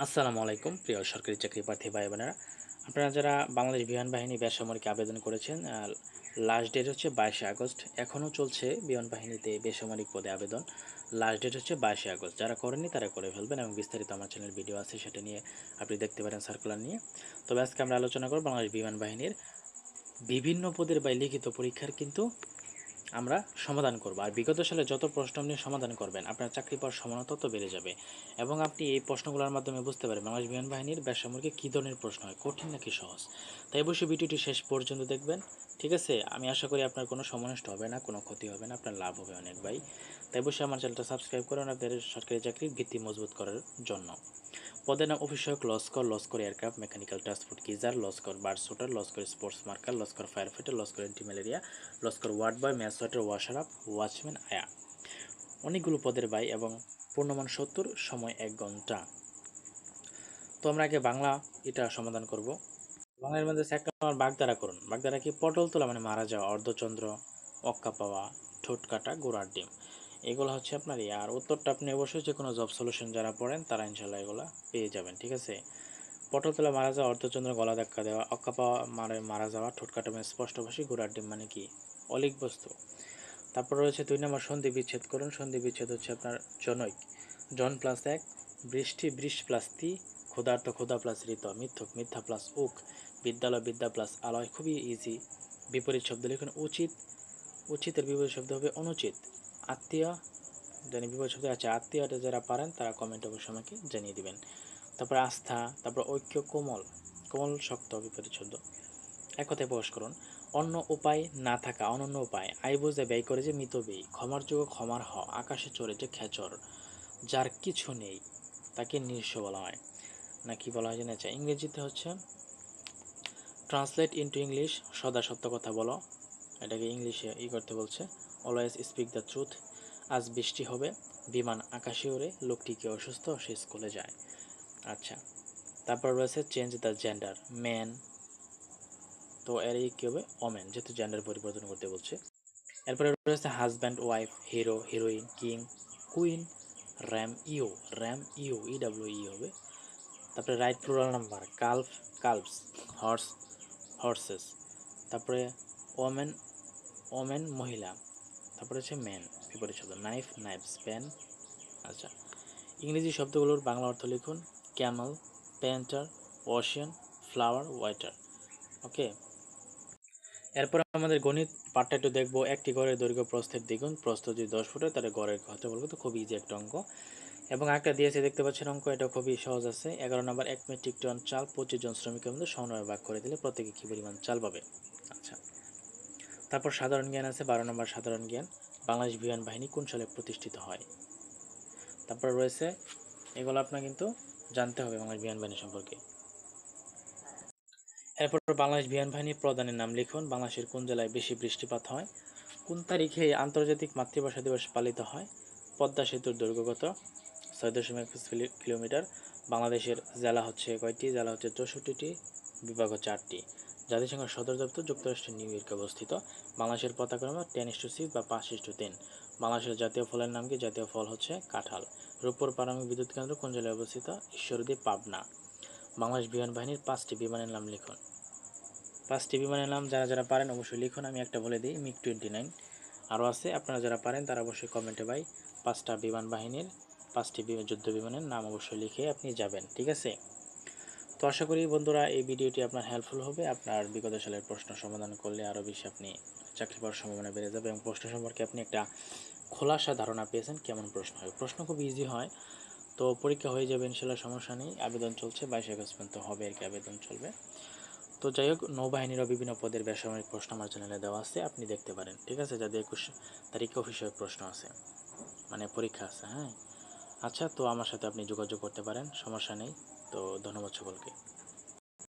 আসসালামু আলাইকুম প্রিয় সরকারি চাকরি প্রার্থী ভাই বোনেরা, আপনারা যারা বাংলাদেশ বিমান বাহিনী বেসামরিক আবেদন করেছেন, লাস্ট ডেট হচ্ছে 22শে আগস্ট। এখনও চলছে বিমান বাহিনীতে বেসামরিক পদে আবেদন। লাস্ট ডেট হচ্ছে 22শে আগস্ট। যারা করেননি তারা করে ফেলবেন, এবং বিস্তারিত আমার চ্যানেল ভিডিও আছে, সেটা নিয়ে আপনি দেখতে পারেন সার্কুলার নিয়ে। তবে আজকে আমরা আলোচনা করব বাংলাদেশ বিমান বাহিনীর বিভিন্ন পদের বা লিখিত পরীক্ষার কিন্তু আমরা সমাধান করব। আর বিগত সালে যত প্রশ্ন আপনি সমাধান করবেন, আপনার চাকরি পাওয়ার সম্ভাবনা তত বেড়ে যাবে। এবং আপনি এই প্রশ্নগুলোর মাধ্যমে বুঝতে পারবেন বাংলাদেশ বিমান বাহিনীর বেসামরিকে কী ধরনের প্রশ্ন হয়, কঠিন নাকি সহজ। তাই অবশ্যই ভিডিওটি শেষ পর্যন্ত দেখবেন, ঠিক আছে? আমি আশা করি আপনার কোনো সময় নষ্ট হবে না, কোনো ক্ষতি হবে না, আপনার লাভ হবে অনেক ভাই। তাই অবশ্যই আমার চ্যানেলটা সাবস্ক্রাইব করুন আপনাদের সরকারি চাকরির ভিত্তি মজবুত করার জন্য। পদের নাম: অফিসক, লস্কর এয়ারক্রাফট মেকানিক্যাল ট্রান্সপোর্ট গিজার, লস্কর বার্ড শুটার, লস্কর স্পোর্টস মার্কার, লস্কর ফায়ার ফাইটার, লস্কর অ্যান্টি ম্যালেরিয়া, লস্কর ward boy, mess waiter, washer up, watchman, আয়া। অনেকগুলো পদের ভাই, এবং পূর্ণমান 70, সময় 1 ঘন্টা। তো আমরা আগে বাংলা এটা সমাধান করব। বাংলার মধ্যে 1 নম্বর বাগধারা করুন। বাগধারা কি? পটল তোলা মানে মারা যাওয়া, অর্ধচন্দ্র, অক্কা পাওয়া, ঠোঁট কাটা, গোড়ার ডিম। এগুলো হচ্ছে আপনার আর উত্তরটা আপনি অবশ্যই যে কোনো জব সলিউশন যারা পড়েন তারা ইনশাল্লাহ এগুলো পেয়ে যাবেন, ঠিক আছে? পটল তোলা মারা যাওয়া, অর্ধচন্দ্র গলা ধাক্কা দেওয়া, অক্কা পাওয়া মারা যাওয়া, ঠোঁট কাটা মানে স্পষ্টভাষী, গোড়ার ডিম মানে কি? অলিক বস্তু। তারপর রয়েছে 2 নম্বর সন্ধি বিচ্ছেদ করুন। সন্ধি বিচ্ছেদ হচ্ছে আপনার জনৈক, জন প্লাস এক, বৃষ্টি বৃষ প্লাস তি, ক্ষুধার্ত ক্ষুধা প্লাস ঋত, মিথ্যক মিথ্যা প্লাস উক, বিদ্যালয় বিদ্যা প্লাস আলয়। খুবই ইজি। বিপরীত শব্দ লিখুন। উচিত, উচিতের বিপরীত শব্দ হবে অনুচিত। আত্মীয়, জানি বিপরীত শব্দ আছে আত্মীয়টা, যারা পারেন তারা কমেন্ট অবশ্যই আমাকে জানিয়ে দিবেন। তারপরে আস্থা, তারপর ঐক্য, কোমল, কোমল শক্ত বিপরীত শব্দ। এক কথায় প্রকাশ করুন। অন্য উপায় না থাকা, অনন্য উপায়। আয় বুঝে ব্যয় করে যে মিতব্যয়ী। ক্ষমার যোগ্য ক্ষমার হ, আকাশে চড়ে যে খেচর। যার কিছু নেই তাকে নিঃস্ব বলা হয়, না কি বলা হয় জানা যায়? ইংরেজিতে হচ্ছে ট্রান্সলেট ইনটু ইংলিশ, সদা সত্য কথা বলো। এটাকে ইংলিশে করতে বলছে। Always speak the truth. আজ বৃষ্টি হবে, বিমান আকাশে ওড়ে, লোকটি কি অসুস্থ, সে স্কুলে যায়। আচ্ছা, তারপর রয়েছে চেঞ্জ দ্য জেন্ডার, ম্যান, তো এর কী হবে? ওমেন, যেহেতু জেন্ডার পরিবর্তন করতে বলছে। এরপরে রয়েছে husband, wife, hero, heroine, king, queen, ram ewe E W হবে। তারপরে write plural number, calf, calves, horse, horses. তারপরে ওমেন, ওমেন মহিলা। তারপরে হচ্ছে ম্যান, বিপরীত শব্দ। Knife, knives, pen. আচ্ছা, ইংরেজি শব্দগুলোর বাংলা অর্থ লিখুন। Camel, painter, ocean, flower, water. Okay. এরপর আমাদের গণিত পার্টটা একটু দেখবো। একটি গড়ের দৈর্ঘ্য প্রস্থের দ্বিগুণ, প্রস্থ যদি 10 ফুট হয় তাহলে গড়ের ক্ষেত্রফল কত? খুবই ইজি একটা অঙ্ক। এবং একটা দিয়েছে, দেখতে পাচ্ছেন অঙ্ক, এটা খুবই সহজ আছে। 11 নম্বর, 1 মেট্রিক টন চাল 25 জন শ্রমিকের মধ্যে সমানভাবে ভাগ করে দিলে প্রত্যেকে কী পরিমাণ চাল পাবে? আচ্ছা, তারপর সাধারণ জ্ঞান আছে। 12 নম্বর সাধারণ জ্ঞান, বাংলাদেশ বিমান বাহিনী কোন সালে প্রতিষ্ঠিত হয়? তারপর রয়েছে, এগুলো আপনার কিন্তু জানতে হবে বাংলাদেশ বিমান বাহিনী সম্পর্কে। এরপর বাংলাদেশ বিমান বাহিনীর প্রধানের নাম লিখুন। বাংলাদেশের কোন জেলায় বেশি বৃষ্টিপাত হয়? কোন তারিখে আন্তর্জাতিক মাতৃভাষা দিবস পালিত হয়? পদ্মা সেতুর দৈর্ঘ্য কত? 6.25 কিলোমিটার। বাংলাদেশের জেলা হচ্ছে কয়টি? জেলা হচ্ছে 64টি, বিভাগ হচ্ছে 8টি। জাতিসংঘের সদর দপ্তর যুক্তরাষ্ট্রের নিউ ইয়র্কে অবস্থিত। বাংলাদেশের পতাকা নম্বর 10:6 বা 5:3। বাংলাদেশের জাতীয় ফলের নাম কি? জাতীয় ফল হচ্ছে কাঁঠাল। রূপপুর পারমাণবিক বিদ্যুৎ কেন্দ্র কোন জেলায় অবস্থিত? ঈশ্বরদী, পাবনা। বাংলাদেশ বিমান বাহিনীর 5টি বিমানের নাম লিখুন। 5টি বিমানের নাম যারা যারা পারেন অবশ্যই লিখুন। আমি একটা বলে দিই, MiG-29। আরও আছে, আপনারা যারা পারেন তারা অবশ্যই কমেন্টে ভাই 5টা বিমান বাহিনীর 5টি যুদ্ধ বিমানের নাম অবশ্যই লিখে আপনি যাবেন, ঠিক আছে? তো আশা করি বন্ধুরা এই ভিডিওটি আপনার হেল্পফুল হবে। আপনার বিগত সালের প্রশ্ন সমাধান করলে আরও বেশি আপনি চাকরি পাওয়ার সম্ভাবনা বেড়ে যাবে, এবং প্রশ্ন সম্পর্কে আপনি একটা খোলাসা ধারণা পেয়েছেন কেমন প্রশ্ন হয়। প্রশ্ন খুব ইজি হয়। তো পরীক্ষা হয়ে যাবে ইনশাল্লাহ, সমস্যা নেই। আবেদন চলছে, 22 আগস্ট পর্যন্ত হবে আর কি, আবেদন চলবে। তো যাই হোক, নৌবাহিনীরও বিভিন্ন পদের বেসামরিক প্রশ্ন আমার চ্যানেলে দেওয়া আছে, আপনি দেখতে পারেন, ঠিক আছে? যাদের 21 তারিখে অফিসিয়াল প্রশ্ন আছে, মানে পরীক্ষা আছে, হ্যাঁ। আচ্ছা, তো আমার সাথে আপনি যোগাযোগ করতে পারেন, সমস্যা নেই। তো ধন্যবাদ সকলকে।